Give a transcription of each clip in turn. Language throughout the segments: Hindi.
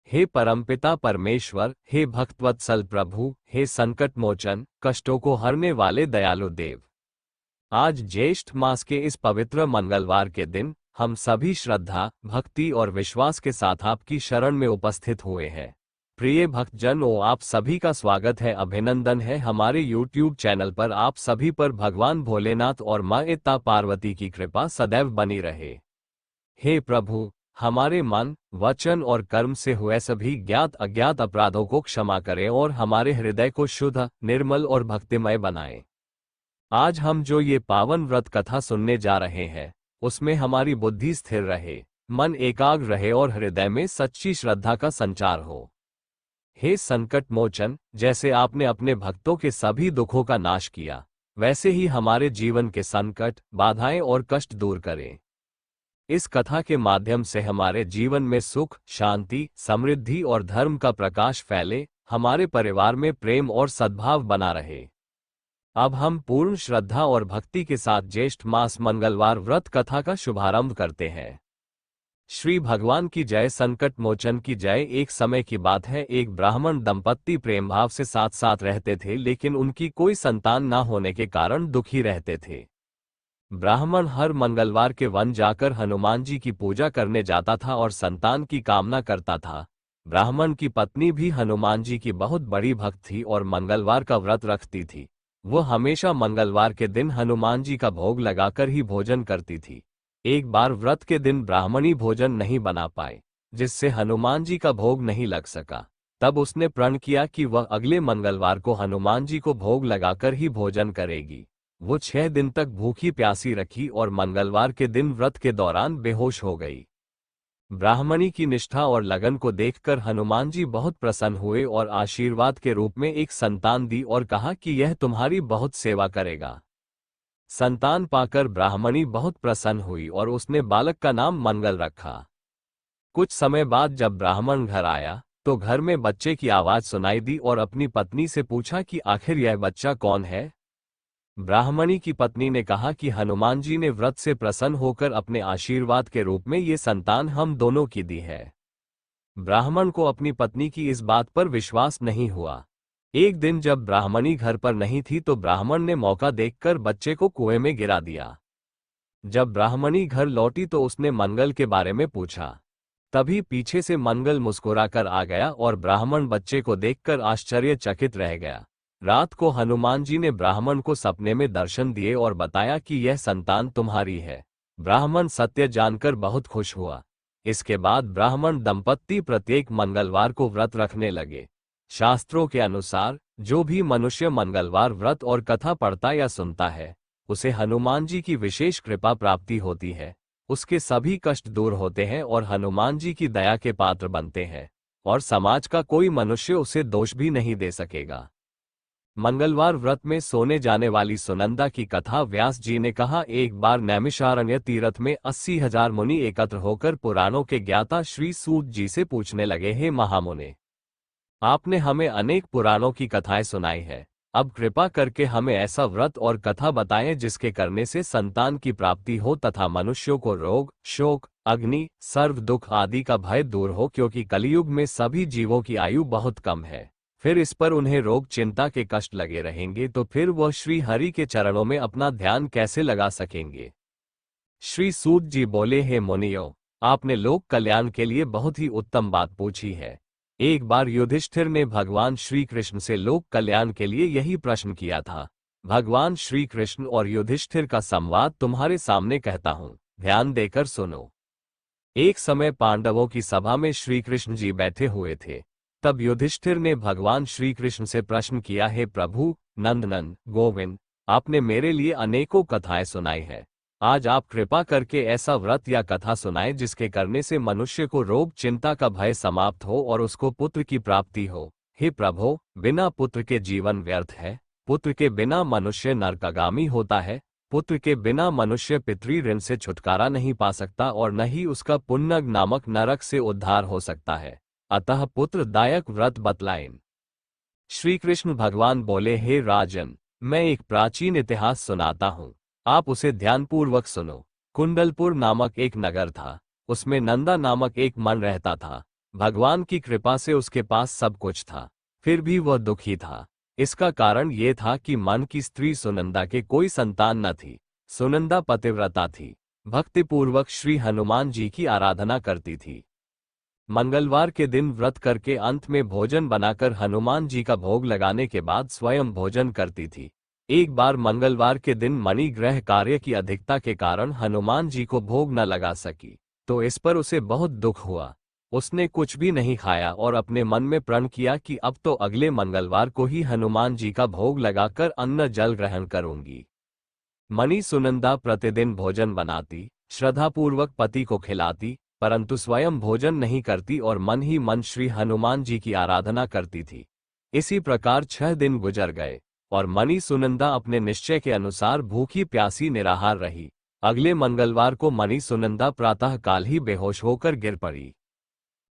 हे परमपिता परमेश्वर, हे भक्तवत्सल प्रभु, हे संकट मोचन, कष्टों को हरने वाले दयालु देव, आज ज्येष्ठ मास के इस पवित्र मंगलवार के दिन हम सभी श्रद्धा, भक्ति और विश्वास के साथ आपकी शरण में उपस्थित हुए हैं। प्रिय भक्तजनों, आप सभी का स्वागत है, अभिनंदन है। हमारे YouTube चैनल पर आप सभी पर भगवान भोलेनाथ और माता पार्वती की कृपा सदैव बनी रहे। हे प्रभु, हमारे मन, वचन और कर्म से हुए सभी ज्ञात अज्ञात अपराधों को क्षमा करें और हमारे हृदय को शुद्ध, निर्मल और भक्तिमय बनाएं। आज हम जो ये पावन व्रत कथा सुनने जा रहे हैं, उसमें हमारी बुद्धि स्थिर रहे, मन एकाग्र रहे और हृदय में सच्ची श्रद्धा का संचार हो। हे संकट मोचन, जैसे आपने अपने भक्तों के सभी दुखों का नाश किया, वैसे ही हमारे जीवन के संकट, बाधाएं और कष्ट दूर करें। इस कथा के माध्यम से हमारे जीवन में सुख, शांति, समृद्धि और धर्म का प्रकाश फैले, हमारे परिवार में प्रेम और सद्भाव बना रहे। अब हम पूर्ण श्रद्धा और भक्ति के साथ ज्येष्ठ मास मंगलवार व्रत कथा का शुभारंभ करते हैं। श्री भगवान की जय, संकट मोचन की जय। एक समय की बात है, एक ब्राह्मण दंपत्ति प्रेम भाव से साथ साथ रहते थे, लेकिन उनकी कोई संतान ना होने के कारण दुखी रहते थे। ब्राह्मण हर मंगलवार के वन जाकर हनुमान जी की पूजा करने जाता था और संतान की कामना करता था। ब्राह्मण की पत्नी भी हनुमान जी की बहुत बड़ी भक्त थी और मंगलवार का व्रत रखती थी। वह हमेशा मंगलवार के दिन हनुमान जी का भोग लगाकर ही भोजन करती थी। एक बार व्रत के दिन ब्राह्मणी भोजन नहीं बना पाए, जिससे हनुमान जी का भोग नहीं लग सका। तब उसने प्रण किया कि वह अगले मंगलवार को हनुमान जी को भोग लगाकर ही भोजन करेगी। वो 6 दिन तक भूखी प्यासी रखी और मंगलवार के दिन व्रत के दौरान बेहोश हो गई। ब्राह्मणी की निष्ठा और लगन को देखकर हनुमान जी बहुत प्रसन्न हुए और आशीर्वाद के रूप में एक संतान दी और कहा कि यह तुम्हारी बहुत सेवा करेगा। संतान पाकर ब्राह्मणी बहुत प्रसन्न हुई और उसने बालक का नाम मंगल रखा। कुछ समय बाद जब ब्राह्मण घर आया तो घर में बच्चे की आवाज सुनाई दी और अपनी पत्नी से पूछा कि आखिर यह बच्चा कौन है। ब्राह्मणी की पत्नी ने कहा कि हनुमान जी ने व्रत से प्रसन्न होकर अपने आशीर्वाद के रूप में ये संतान हम दोनों की दी है। ब्राह्मण को अपनी पत्नी की इस बात पर विश्वास नहीं हुआ। एक दिन जब ब्राह्मणी घर पर नहीं थी तो ब्राह्मण ने मौका देखकर बच्चे को कुएं में गिरा दिया। जब ब्राह्मणी घर लौटी तो उसने मंगल के बारे में पूछा। तभी पीछे से मंगल मुस्कुराकर आ गया और ब्राह्मण बच्चे को देखकर आश्चर्यचकित रह गया। रात को हनुमान जी ने ब्राह्मण को सपने में दर्शन दिए और बताया कि यह संतान तुम्हारी है। ब्राह्मण सत्य जानकर बहुत खुश हुआ। इसके बाद ब्राह्मण दंपत्ति प्रत्येक मंगलवार को व्रत रखने लगे। शास्त्रों के अनुसार जो भी मनुष्य मंगलवार व्रत और कथा पढ़ता या सुनता है, उसे हनुमान जी की विशेष कृपा प्राप्ति होती है। उसके सभी कष्ट दूर होते हैं और हनुमान जी की दया के पात्र बनते हैं, और समाज का कोई मनुष्य उसे दोष भी नहीं दे सकेगा। मंगलवार व्रत में सोने जाने वाली सुनंदा की कथा। व्यास जी ने कहा, एक बार नैमिषारण्य तीर्थ में 80,000 मुनि एकत्र होकर पुराणों के ज्ञाता श्री सूत जी से पूछने लगे, हे महामुने, आपने हमें अनेक पुराणों की कथाएं सुनाई है। अब कृपा करके हमें ऐसा व्रत और कथा बताएं जिसके करने से संतान की प्राप्ति हो तथा मनुष्यों को रोग, शोक, अग्नि, सर्व दुख आदि का भय दूर हो, क्योंकि कलयुग में सभी जीवों की आयु बहुत कम है। फिर इस पर उन्हें रोग, चिंता के कष्ट लगे रहेंगे तो फिर वह श्री हरि के चरणों में अपना ध्यान कैसे लगा सकेंगे। श्री सूत जी बोले, हे मुनियों, आपने लोक कल्याण के लिए बहुत ही उत्तम बात पूछी है। एक बार युधिष्ठिर ने भगवान श्री कृष्ण से लोक कल्याण के लिए यही प्रश्न किया था। भगवान श्री कृष्ण और युधिष्ठिर का संवाद तुम्हारे सामने कहता हूं, ध्यान देकर सुनो। एक समय पांडवों की सभा में श्री कृष्ण जी बैठे हुए थे। तब युधिष्ठिर ने भगवान श्री कृष्ण से प्रश्न किया, हे प्रभु नंदनंद गोविंद, आपने मेरे लिए अनेकों कथाएं सुनाई है। आज आप कृपा करके ऐसा व्रत या कथा सुनाएं जिसके करने से मनुष्य को रोग, चिंता का भय समाप्त हो और उसको पुत्र की प्राप्ति हो। हे प्रभु, बिना पुत्र के जीवन व्यर्थ है। पुत्र के बिना मनुष्य नरकागामी होता है। पुत्र के बिना मनुष्य पितृ ऋण से छुटकारा नहीं पा सकता और न ही उसका पुण्यग नामक नरक से उद्धार हो सकता है। अतः पुत्रदायक व्रत बतलाएं। श्री कृष्ण भगवान बोले, हे राजन, मैं एक प्राचीन इतिहास सुनाता हूँ, आप उसे ध्यानपूर्वक सुनो। कुंडलपुर नामक एक नगर था। उसमें नंदा नामक एक मन रहता था। भगवान की कृपा से उसके पास सब कुछ था, फिर भी वह दुखी था। इसका कारण ये था कि मन की स्त्री सुनंदा के कोई संतान न थी। सुनंदा पतिव्रता थी, भक्तिपूर्वक श्री हनुमान जी की आराधना करती थी। मंगलवार के दिन व्रत करके अंत में भोजन बनाकर हनुमान जी का भोग लगाने के बाद स्वयं भोजन करती थी। एक बार मंगलवार के दिन मणिग्रह कार्य की अधिकता के कारण हनुमान जी को भोग न लगा सकी, तो इस पर उसे बहुत दुख हुआ। उसने कुछ भी नहीं खाया और अपने मन में प्रण किया कि अब तो अगले मंगलवार को ही हनुमान जी का भोग लगाकर अन्न जल ग्रहण करूंगी। मणि सुनंदा प्रतिदिन भोजन बनाती, श्रद्धापूर्वक पति को खिलाती, परंतु स्वयं भोजन नहीं करती और मन ही मन श्री हनुमान जी की आराधना करती थी। इसी प्रकार 6 दिन गुजर गए और मणि सुनंदा अपने निश्चय के अनुसार भूखी प्यासी निराहार रही। अगले मंगलवार को मणि सुनंदा प्रातः काल ही बेहोश होकर गिर पड़ी।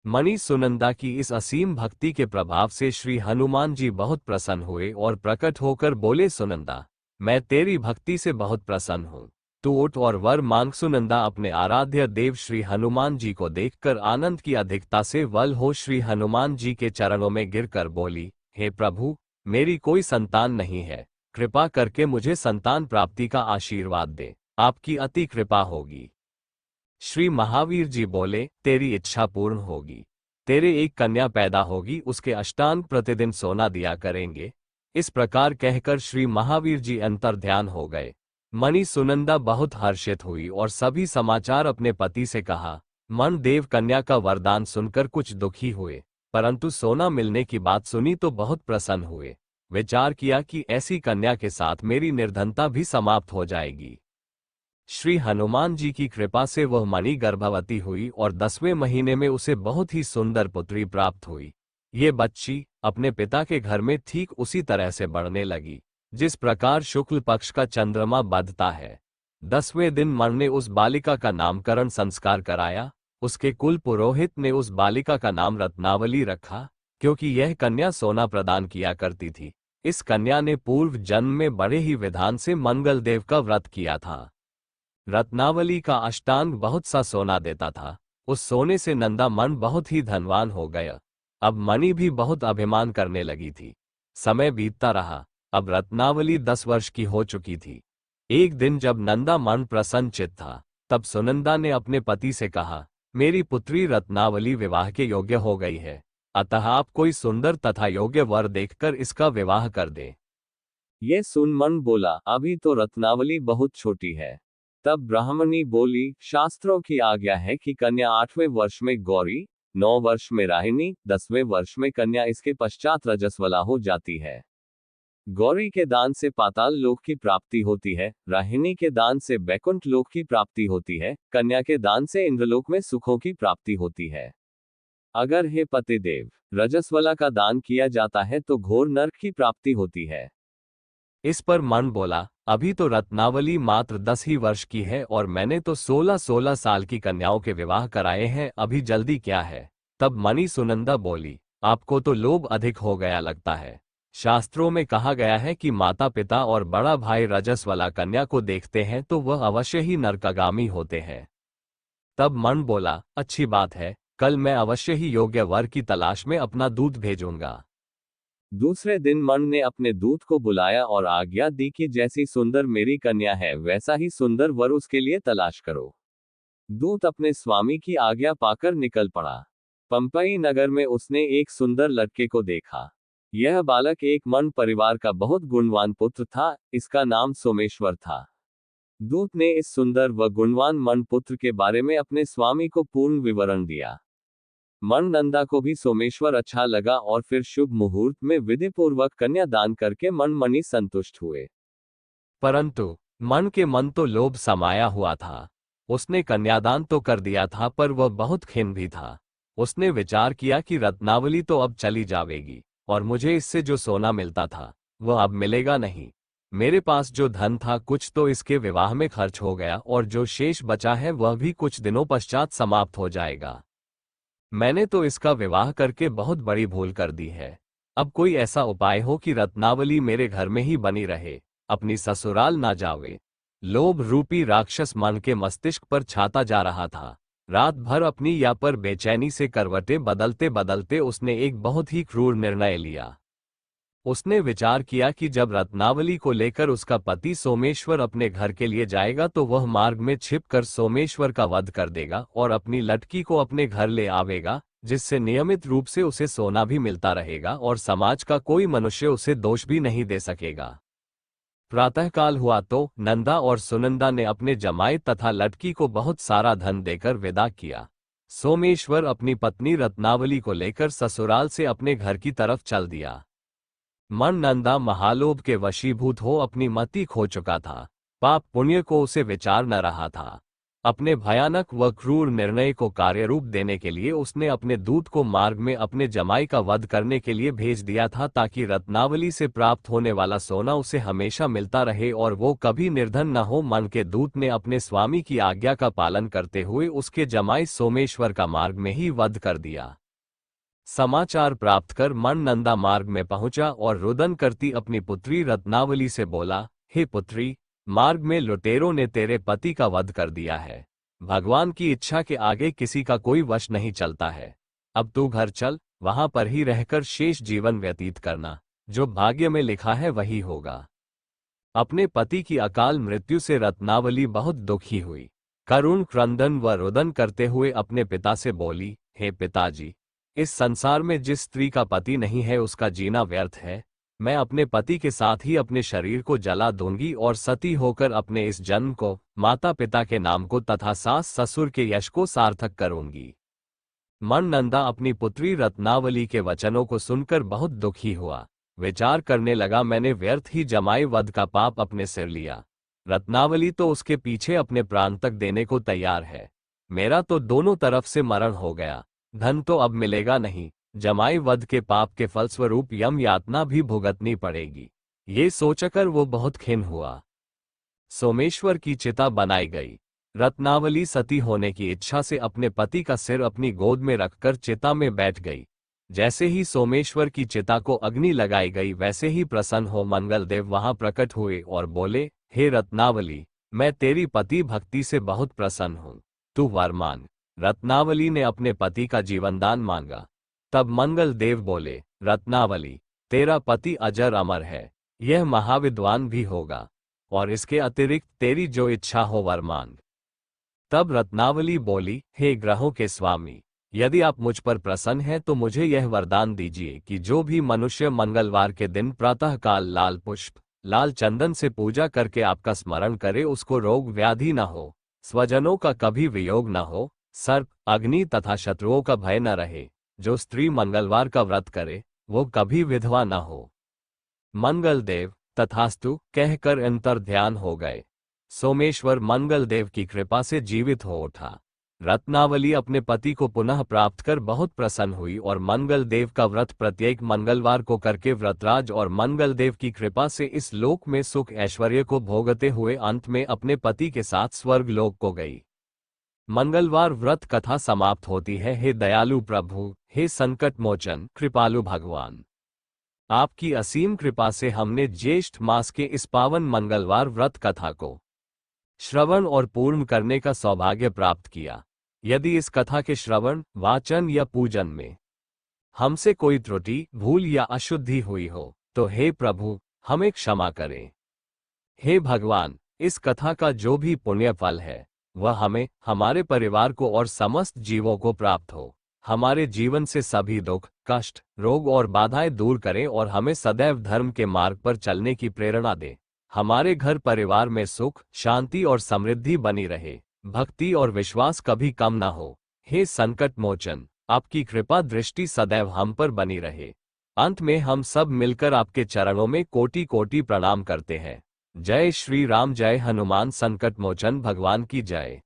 मणि सुनंदा की इस असीम भक्ति के प्रभाव से श्री हनुमान जी बहुत प्रसन्न हुए और प्रकट होकर बोले, सुनंदा, मैं तेरी भक्ति से बहुत प्रसन्न हूँ, तू उठ और वर मांग। सुनंदा अपने आराध्य देव श्री हनुमान जी को देखकर आनंद की अधिकता से वल हो श्री हनुमान जी के चरणों में गिरकर बोली, हे प्रभु, मेरी कोई संतान नहीं है, कृपा करके मुझे संतान प्राप्ति का आशीर्वाद दे, आपकी अति कृपा होगी। श्री महावीर जी बोले, तेरी इच्छा पूर्ण होगी, तेरे एक कन्या पैदा होगी, उसके अष्टांग प्रतिदिन सोना दिया करेंगे। इस प्रकार कहकर श्री महावीर जी अंतर्ध्यान हो गए। मणि सुनंदा बहुत हर्षित हुई और सभी समाचार अपने पति से कहा। मन देव कन्या का वरदान सुनकर कुछ दुखी हुए, परंतु सोना मिलने की बात सुनी तो बहुत प्रसन्न हुए। विचार किया कि ऐसी कन्या के साथ मेरी निर्धनता भी समाप्त हो जाएगी। श्री हनुमान जी की कृपा से वह मणि गर्भवती हुई और 10वें महीने में उसे बहुत ही सुंदर पुत्री प्राप्त हुई। ये बच्ची अपने पिता के घर में ठीक उसी तरह से बढ़ने लगी जिस प्रकार शुक्ल पक्ष का चंद्रमा बधता है। 10वें दिन मन ने उस बालिका का नामकरण संस्कार कराया। उसके कुल पुरोहित ने उस बालिका का नाम रत्नावली रखा, क्योंकि यह कन्या सोना प्रदान किया करती थी। इस कन्या ने पूर्व जन्म में बड़े ही विधान से मंगल देव का व्रत किया था। रत्नावली का अष्टांग बहुत सा सोना देता था। उस सोने से नंदा मन बहुत ही धनवान हो गया। अब मणि भी बहुत अभिमान करने लगी थी। समय बीतता रहा। अब रत्नावली 10 वर्ष की हो चुकी थी। एक दिन जब नंदा मन प्रसन्नचित था, तब सुनंदा ने अपने पति से कहा, मेरी पुत्री रत्नावली विवाह के योग्य हो गई है, अतः आप कोई सुंदर तथा योग्य वर देखकर इसका विवाह कर दें। यह सुन मन बोला, अभी तो रत्नावली बहुत छोटी है। तब ब्राह्मणी बोली, शास्त्रों की आज्ञा है कि कन्या 8वें वर्ष में गौरी, 9 वर्ष में राहिनी, 10वें वर्ष में कन्या, इसके पश्चात रजस्वला हो जाती है। गौरी के दान से पाताल लोक की प्राप्ति होती है, राहिनी के दान से बैकुंठ लोक की प्राप्ति होती है, कन्या के दान से इंद्रलोक में सुखों की प्राप्ति होती है। अगर हे पतिदेव, रजस्वला का दान किया जाता है तो घोर नरक की प्राप्ति होती है। इस पर मन बोला, अभी तो रत्नावली मात्र 10 ही वर्ष की है और मैंने तो 16-16 साल की कन्याओं के विवाह कराए हैं, अभी जल्दी क्या है। तब मणि सुनंदा बोली, आपको तो लोभ अधिक हो गया लगता है। शास्त्रों में कहा गया है कि माता पिता और बड़ा भाई रजस्वला कन्या को देखते हैं तो वह अवश्य ही नरकागामी होते हैं। तब मन बोला, अच्छी बात है, कल मैं अवश्य ही योग्य वर की तलाश में अपना दूत भेजूंगा। दूसरे दिन मन ने अपने दूत को बुलाया और आज्ञा दी कि जैसी सुंदर मेरी कन्या है वैसा ही सुंदर वर उसके लिए तलाश करो। दूत अपने स्वामी की आज्ञा पाकर निकल पड़ा। पंपई नगर में उसने एक सुंदर लड़के को देखा। यह बालक एक मन परिवार का बहुत गुणवान पुत्र था। इसका नाम सोमेश्वर था। दूत ने इस सुंदर व गुणवान मन पुत्र के बारे में अपने स्वामी को पूर्ण विवरण दिया। मन नंदा को भी सोमेश्वर अच्छा लगा और फिर शुभ मुहूर्त में विधिपूर्वक कन्या दान करके मन मणि संतुष्ट हुए। परंतु मन के मन तो लोभ समाया हुआ था। उसने कन्यादान तो कर दिया था, पर वह बहुत खिन्न भी था। उसने विचार किया कि रत्नावली तो अब चली जाएगी और मुझे इससे जो सोना मिलता था वह अब मिलेगा नहीं। मेरे पास जो धन था कुछ तो इसके विवाह में खर्च हो गया और जो शेष बचा है वह भी कुछ दिनों पश्चात समाप्त हो जाएगा। मैंने तो इसका विवाह करके बहुत बड़ी भूल कर दी है। अब कोई ऐसा उपाय हो कि रत्नावली मेरे घर में ही बनी रहे, अपनी ससुराल ना जावे। लोभ रूपी राक्षस मन के मस्तिष्क पर छाता जा रहा था। रात भर अपनी या पर बेचैनी से करवटें बदलते बदलते उसने एक बहुत ही क्रूर निर्णय लिया। उसने विचार किया कि जब रत्नावली को लेकर उसका पति सोमेश्वर अपने घर के लिए जाएगा तो वह मार्ग में छिपकर सोमेश्वर का वध कर देगा और अपनी लड़की को अपने घर ले आवेगा, जिससे नियमित रूप से उसे सोना भी मिलता रहेगा और समाज का कोई मनुष्य उसे दोष भी नहीं दे सकेगा। प्रातःकाल हुआ तो नंदा और सुनंदा ने अपने जमाई तथा लड़की को बहुत सारा धन देकर विदा किया। सोमेश्वर अपनी पत्नी रत्नावली को लेकर ससुराल से अपने घर की तरफ चल दिया। मन नंदा महालोभ के वशीभूत हो अपनी मति खो चुका था। पाप पुण्य को उसे विचार न रहा था। अपने भयानक व क्रूर निर्णय को कार्यरूप देने के लिए उसने अपने दूत को मार्ग में अपने जमाई का वध करने के लिए भेज दिया था, ताकि रत्नावली से प्राप्त होने वाला सोना उसे हमेशा मिलता रहे और वो कभी निर्धन न हो। मन के दूत ने अपने स्वामी की आज्ञा का पालन करते हुए उसके जमाई सोमेश्वर का मार्ग में ही वध कर दिया। समाचार प्राप्त कर मन नंदा मार्ग में पहुंचा और रुदन करती अपनी पुत्री रत्नावली से बोला, हे पुत्री, मार्ग में लुटेरों ने तेरे पति का वध कर दिया है। भगवान की इच्छा के आगे किसी का कोई वश नहीं चलता है। अब तू घर चल, वहां पर ही रहकर शेष जीवन व्यतीत करना। जो भाग्य में लिखा है वही होगा। अपने पति की अकाल मृत्यु से रत्नावली बहुत दुखी हुई। करुण क्रंदन व रुदन करते हुए अपने पिता से बोली, हे पिताजी, इस संसार में जिस स्त्री का पति नहीं है उसका जीना व्यर्थ है। मैं अपने पति के साथ ही अपने शरीर को जला दूंगी और सती होकर अपने इस जन्म को, माता पिता के नाम को तथा सास ससुर के यश को सार्थक करूंगी। मन नंदा अपनी पुत्री रत्नावली के वचनों को सुनकर बहुत दुखी हुआ। विचार करने लगा, मैंने व्यर्थ ही जमाई वध का पाप अपने सिर लिया। रत्नावली तो उसके पीछे अपने प्राण तक देने को तैयार है। मेरा तो दोनों तरफ से मरण हो गया। धन तो अब मिलेगा नहीं। जमाई वध के पाप के फलस्वरूप यम यातना भी भुगतनी पड़ेगी। ये सोचकर वो बहुत खिन्न हुआ। सोमेश्वर की चिता बनाई गई। रत्नावली सती होने की इच्छा से अपने पति का सिर अपनी गोद में रखकर चिता में बैठ गई। जैसे ही सोमेश्वर की चिता को अग्नि लगाई गई, वैसे ही प्रसन्न हो मंगलदेव वहां प्रकट हुए और बोले, हे रत्नावली, मैं तेरी पति भक्ति से बहुत प्रसन्न हूं, तू वर मांग। रत्नावली ने अपने पति का जीवनदान मांगा। तब मंगल देव बोले, रत्नावली, तेरा पति अजर अमर है, यह महाविद्वान भी होगा, और इसके अतिरिक्त तेरी जो इच्छा हो वर मांग। तब रत्नावली बोली, हे ग्रहों के स्वामी, यदि आप मुझ पर प्रसन्न हैं तो मुझे यह वरदान दीजिए कि जो भी मनुष्य मंगलवार के दिन प्रातःकाल लाल पुष्प, लाल चंदन से पूजा करके आपका स्मरण करे, उसको रोग व्याधि न हो, स्वजनों का कभी वियोग न हो, सर्प, अग्नि तथा शत्रुओं का भय न रहे। जो स्त्री मंगलवार का व्रत करे वो कभी विधवा न हो। मंगलदेव तथास्तु कहकर अंतर ध्यान हो गए। सोमेश्वर मंगलदेव की कृपा से जीवित हो उठा। रत्नावली अपने पति को पुनः प्राप्त कर बहुत प्रसन्न हुई और मंगलदेव का व्रत प्रत्येक मंगलवार को करके व्रतराज और मंगलदेव की कृपा से इस लोक में सुख ऐश्वर्य को भोगते हुए अंत में अपने पति के साथ स्वर्ग लोक को गई। मंगलवार व्रत कथा समाप्त होती है। हे दयालु प्रभु, हे संकट मोचन कृपालु भगवान, आपकी असीम कृपा से हमने ज्येष्ठ मास के इस पावन मंगलवार व्रत कथा को श्रवण और पूर्ण करने का सौभाग्य प्राप्त किया। यदि इस कथा के श्रवण, वाचन या पूजन में हमसे कोई त्रुटि, भूल या अशुद्धि हुई हो तो हे प्रभु हमें क्षमा करें। हे भगवान, इस कथा का जो भी पुण्य फल है वह हमें, हमारे परिवार को और समस्त जीवों को प्राप्त हो। हमारे जीवन से सभी दुख, कष्ट, रोग और बाधाएं दूर करें और हमें सदैव धर्म के मार्ग पर चलने की प्रेरणा दे। हमारे घर परिवार में सुख, शांति और समृद्धि बनी रहे। भक्ति और विश्वास कभी कम ना हो। हे संकट मोचन, आपकी कृपा दृष्टि सदैव हम पर बनी रहे। अंत में हम सब मिलकर आपके चरणों में कोटि कोटि प्रणाम करते हैं। जय श्री राम, जय हनुमान संकट मोचन भगवान की जय।